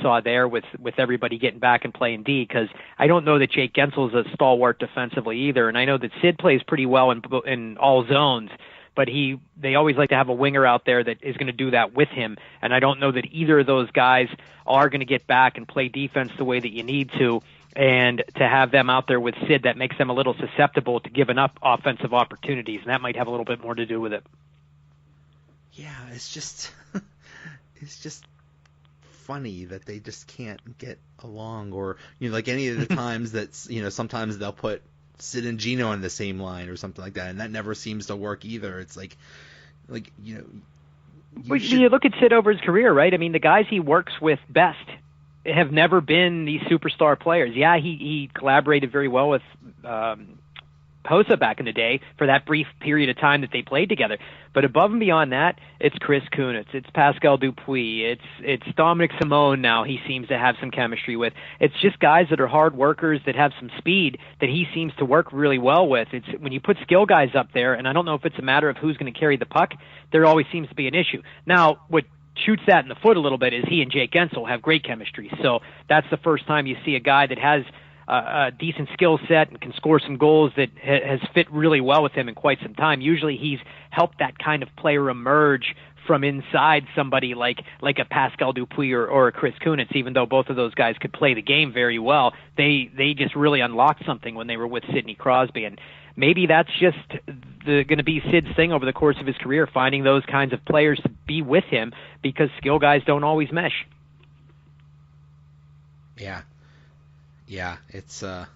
saw there with everybody getting back and playing D, because I don't know that Jake Gensel's a stalwart defensively either, and I know that Sid plays pretty well in all zones, but they always like to have a winger out there that is going to do that with him, and I don't know that either of those guys are going to get back and play defense the way that you need to, and to have them out there with Sid, that makes them a little susceptible to giving up offensive opportunities, and that might have a little bit more to do with it. Yeah, it's just funny that they just can't get along, or like any of the times that sometimes they'll put Sid and Gino on the same line or something like that, and that never seems to work either. It's like you look at Sid over his career, right? I mean, the guys he works with best have never been these superstar players. Yeah, he collaborated very well with Hossa back in the day for that brief period of time that they played together. But above and beyond that, it's Chris Kunitz, it's Pascal Dupuis, it's Dominic Simone now he seems to have some chemistry with. It's just guys that are hard workers that have some speed that he seems to work really well with. It's when you put skill guys up there, and I don't know if it's a matter of who's going to carry the puck, there always seems to be an issue. Now, what shoots that in the foot a little bit is he and Jake Gensel have great chemistry. So that's the first time you see a guy that has a decent skill set and can score some goals that has fit really well with him in quite some time. Usually he's helped that kind of player emerge from inside somebody like a Pascal Dupuis or a Chris Kunitz, even though both of those guys could play the game very well. They just really unlocked something when they were with Sidney Crosby, and maybe that's just going to be Sid's thing over the course of his career, finding those kinds of players to be with him, because skill guys don't always mesh. Yeah, it'll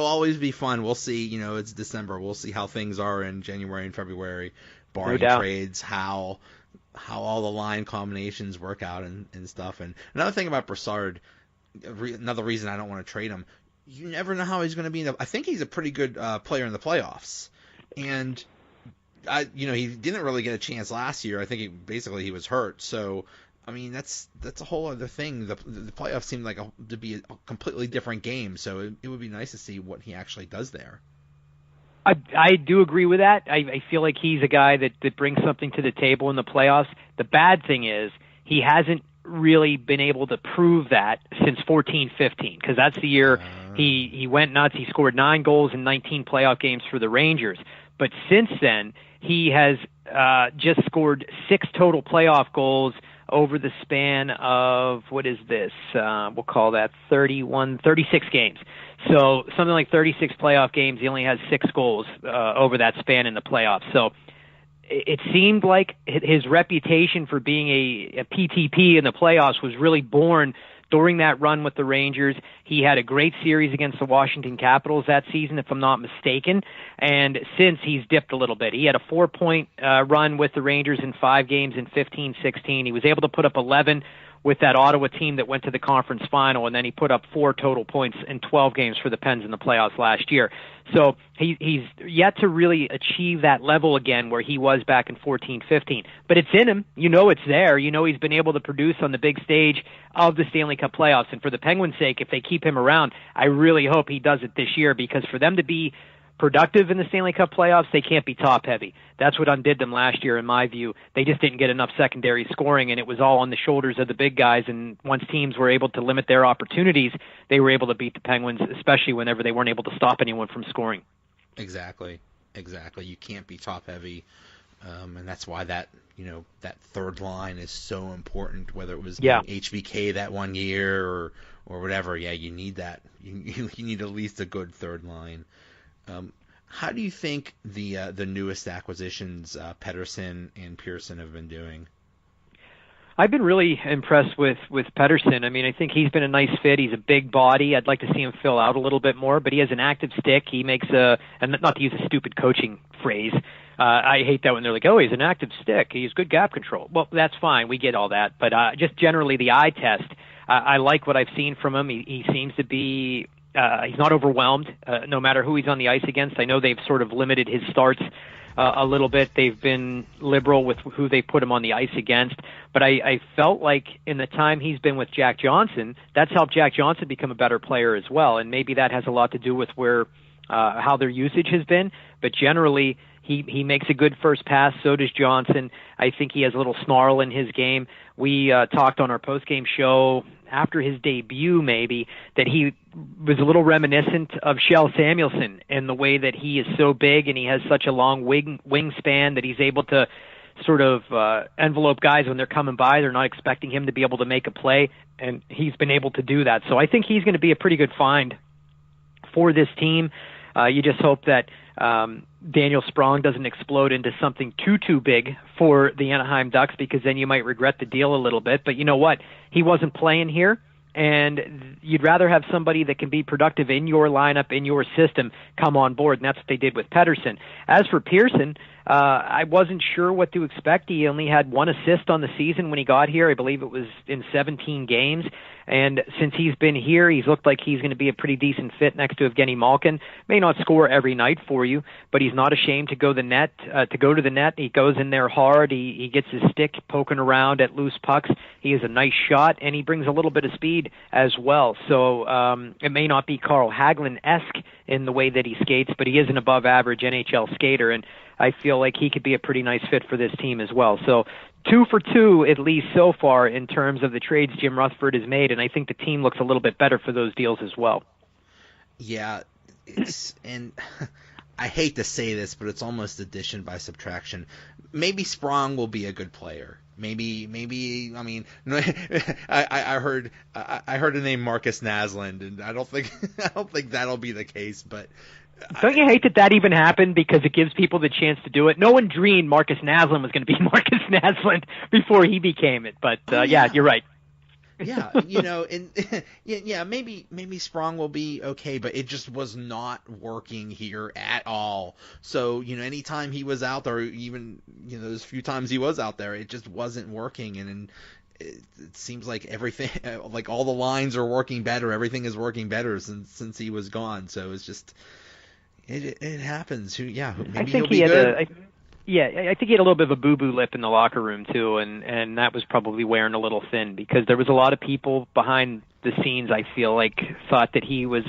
always be fun. We'll see, it's December. We'll see how things are in January and February, barring trades, how all the line combinations work out and stuff. And another thing about Brassard, another reason I don't want to trade him, you never know how he's going to be. I think he's a pretty good player in the playoffs, and he didn't really get a chance last year. I think he was hurt, so. I mean, that's a whole other thing. The playoffs seem like to be a completely different game, so it would be nice to see what he actually does there. I do agree with that. I feel like he's a guy that brings something to the table in the playoffs. The bad thing is he hasn't really been able to prove that since 14-15, because that's the year he went nuts. He scored 9 goals in 19 playoff games for the Rangers. But since then, he has just scored 6 total playoff goals over the span of, what is this? We'll call that 36 games. So something like 36 playoff games. He only has 6 goals over that span in the playoffs. So it seemed like his reputation for being a PTP in the playoffs was really born during that run with the Rangers. He had a great series against the Washington Capitals that season, if I'm not mistaken, and since he's dipped a little bit. He had a 4-point run with the Rangers in 5 games in 15-16. He was able to put up 11 with that Ottawa team that went to the conference final, and then he put up 4 total points in 12 games for the Pens in the playoffs last year. So he's yet to really achieve that level again where he was back in 14-15. But it's in him. It's there. He's been able to produce on the big stage of the Stanley Cup playoffs. And for the Penguins' sake, if they keep him around, I really hope he does it this year, because for them to be productive in the Stanley Cup playoffs, they can't be top-heavy. That's what undid them last year, in my view. They just didn't get enough secondary scoring, and it was all on the shoulders of the big guys. And once teams were able to limit their opportunities, they were able to beat the Penguins, especially whenever they weren't able to stop anyone from scoring. Exactly. You can't be top-heavy, and that's why that third line is so important, whether it was HBK that one year or whatever. Yeah, you need that. You need at least a good third line. How do you think the newest acquisitions, Pettersson and Pearson, have been doing? I've been really impressed with Pettersson. I mean, I think he's been a nice fit. He's a big body. I'd like to see him fill out a little bit more, but he has an active stick. He makes and not to use a stupid coaching phrase, I hate that when they're like, oh, he's an active stick. He's good gap control. Well, that's fine. We get all that. But just generally the eye test, I like what I've seen from him. He seems to be he's not overwhelmed no matter who he's on the ice against. I know they've sort of limited his starts a little bit. They've been liberal with who they put him on the ice against. But I felt like in the time he's been with Jack Johnson, that's helped Jack Johnson become a better player as well. And maybe that has a lot to do with how their usage has been. But generally, He makes a good first pass. So does Johnson. I think he has a little snarl in his game. We talked on our post-game show after his debut, maybe, that he was a little reminiscent of Shell Samuelson in the way that he is so big and he has such a long wingspan that he's able to sort of envelope guys when they're coming by. They're not expecting him to be able to make a play, and he's been able to do that. So I think he's going to be a pretty good find for this team. You just hope that Daniel Sprong doesn't explode into something too big for the Anaheim Ducks, because then you might regret the deal a little bit. But you know what? He wasn't playing here, and you'd rather have somebody that can be productive in your lineup, in your system, come on board, and that's what they did with Pettersson. As for Pearson, I wasn't sure what to expect. He only had 1 assist on the season when he got here. I believe it was in 17 games. And since he's been here, he's looked like he's going to be a pretty decent fit next to Evgeny Malkin. May not score every night for you, but he's not ashamed to go to the net. He goes in there hard. He gets his stick poking around at loose pucks. He has a nice shot, and he brings a little bit of speed as well. So it may not be Carl Hagelin-esque in the way that he skates, but he is an above-average NHL skater, and I feel like he could be a pretty nice fit for this team as well. So 2 for 2, at least so far, in terms of the trades Jim Rutherford has made, and I think the team looks a little bit better for those deals as well. Yeah, and I hate to say this, but it's almost addition by subtraction. Maybe Sprong will be a good player. Maybe. I mean, I heard the name Marcus Naslund, and I don't think that'll be the case. But don't you hate that even happened, because it gives people the chance to do it? No one dreamed Marcus Naslund was going to be Marcus Naslund before he became it. But yeah, you're right. Yeah, and yeah, maybe Sprong will be okay, but it just was not working here at all. So, anytime he was out there, or even, those few times he was out there, it just wasn't working. And it seems like everything, like all the lines are working better. Everything is working better since he was gone. So it's just, it happens. Maybe he'll be good. I think he had a little bit of a boo-boo lip in the locker room too, and that was probably wearing a little thin, because there was a lot of people behind the scenes, I feel like, thought that he was.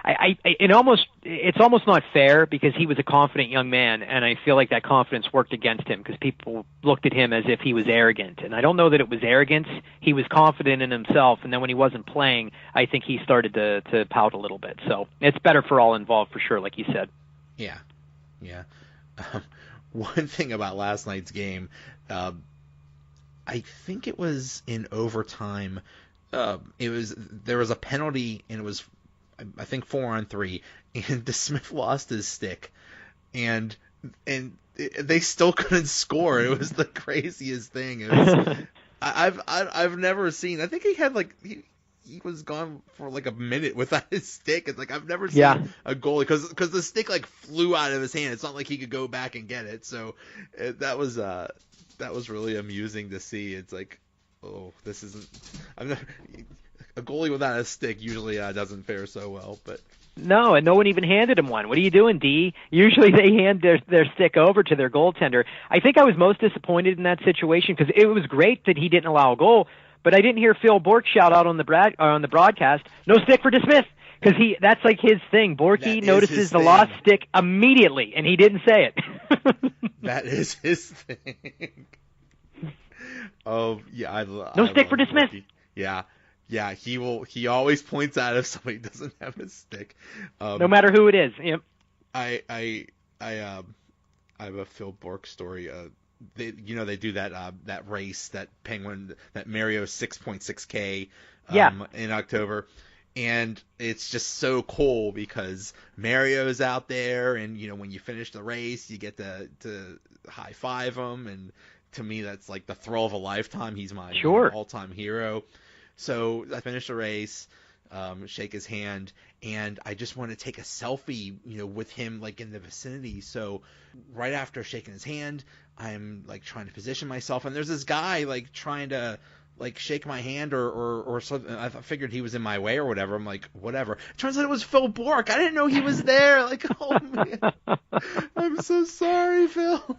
It's almost not fair, because he was a confident young man, and I feel like that confidence worked against him, because people looked at him as if he was arrogant, and I don't know that it was arrogance. He was confident in himself, and then when he wasn't playing, I think he started to pout a little bit. So it's better for all involved, for sure, like you said. Yeah. One thing about last night's game, I think it was in overtime. There was a penalty, and it was, I think, 4-on-3, and Desmith lost his stick, and they still couldn't score. It was the craziest thing. It was, I've never seen. I think he had he was gone for like a minute without his stick. It's like I've never seen a goalie, because the stick flew out of his hand. It's not like he could go back and get it. So that was really amusing to see. It's like, oh, this isn't. A goalie without a stick usually doesn't fare so well, but. No, and no one even handed him one. What are you doing, D? Usually they hand their stick over to their goaltender. I think I was most disappointed in that situation, because it was great that he didn't allow a goal. But I didn't hear Phil Bourque shout out on the broadcast, "No stick for Desmith," because that's like his thing. Bourque notices the lost stick immediately, and he didn't say it. That is his thing. Oh yeah, no stick for Desmith. Bourque. Yeah. He always points out if somebody doesn't have a stick. No matter who it is. Yep. I have a Phil Bourque story. They do that race, that Mario 6.6K in October, and it's just so cool because Mario's out there, and when you finish the race, you get to high five him, and to me that's like the thrill of a lifetime. He's my all-time hero. So I finished the race, shake his hand, and I just want to take a selfie, with him in the vicinity. So right after shaking his hand, I'm trying to position myself, and there's this guy trying to shake my hand or something. I figured he was in my way or whatever. I'm like, whatever. Turns out it was Phil Bourque. I didn't know he was there. Oh man, I'm so sorry, Phil.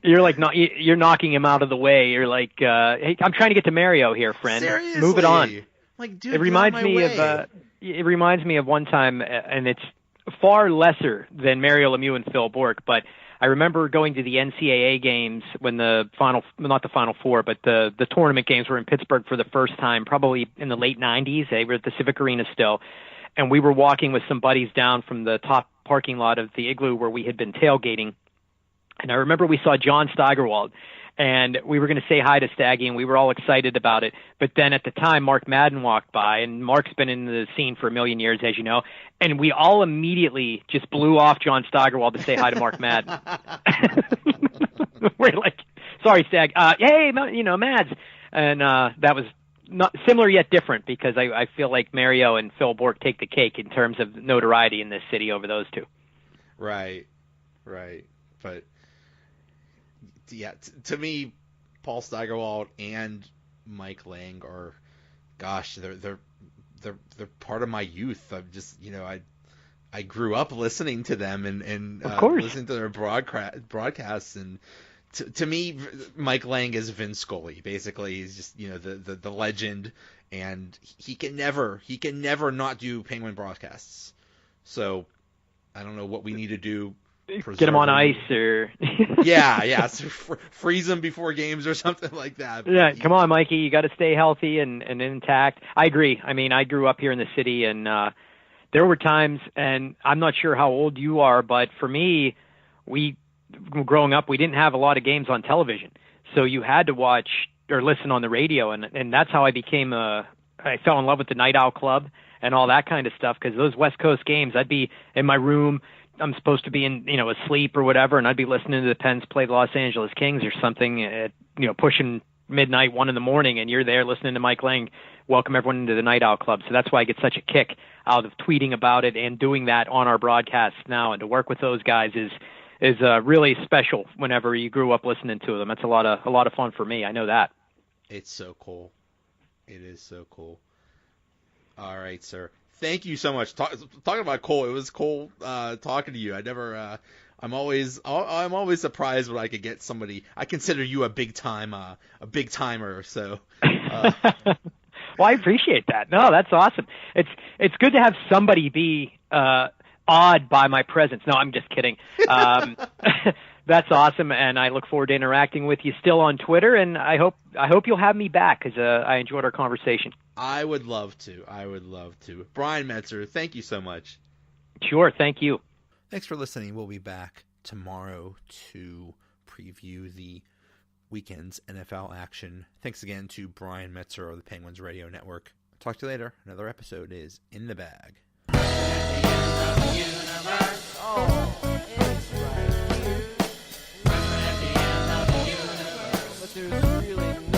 You're knocking him out of the way. You're like, hey, I'm trying to get to Mario here, friend. Seriously? Move it on. Dude, it reminds me of one time, and it's far lesser than Mario Lemieux and Phil Bourque, but I remember going to the NCAA games when not the Final Four, but the tournament games were in Pittsburgh for the first time, probably in the late 90s. They were at the Civic Arena still. And we were walking with some buddies down from the top parking lot of the Igloo where we had been tailgating. And I remember we saw John Steigerwald, and we were going to say hi to Staggy, and we were all excited about it. But then at the time, Mark Madden walked by, and Mark's been in the scene for a million years, as you know, and we all immediately just blew off John Steigerwald to say hi to Mark Madden. We're like, sorry, Stag. Hey, Mads. And that was not similar yet different, because I feel like Mario and Phil Bork take the cake in terms of notoriety in this city over those two. Right. But yeah, to me, Paul Steigerwald and Mike Lang are, gosh, they're part of my youth. I'm just, I grew up listening to them and listening to their broadcasts, and to me, Mike Lang is Vin Scully. Basically, he's just the legend, and he can never not do Penguin broadcasts. So I don't know what we need to do. Get him on ice, or so freeze him before games or something like that. Yeah, come on, Mikey, you got to stay healthy and intact. I agree. I mean, I grew up here in the city, and there were times, and I'm not sure how old you are, but for me, growing up, we didn't have a lot of games on television, so you had to watch or listen on the radio, and that's how I fell in love with the Night Owl Club and all that kind of stuff, because those West Coast games, I'd be in my room. I'm supposed to be asleep or whatever, and I'd be listening to the Pens play the Los Angeles Kings or something at, pushing midnight, 1 a.m, and you're there listening to Mike Lang welcome everyone into the Night Owl Club. So that's why I get such a kick out of tweeting about it and doing that on our broadcasts now. And to work with those guys is really special whenever you grew up listening to them. It's a lot of fun for me. I know that. It's so cool. It is so cool. All right, sir. Thank you so much. Talking about Cole, it was cool talking to you. I'm always surprised when I could get somebody. I consider you a big timer. So. Well, I appreciate that. No, that's awesome. It's good to have somebody be awed by my presence. No, I'm just kidding. That's awesome, and I look forward to interacting with you still on Twitter, and I hope you'll have me back, because I enjoyed our conversation. I would love to. Brian Metzer, thank you so much. Sure, thank you. Thanks for listening. We'll be back tomorrow to preview the weekend's NFL action. Thanks again to Brian Metzer of the Penguins Radio Network. Talk to you later. Another episode is in the bag. At the end of the universe, it's right here. At the end of the universe, but there's really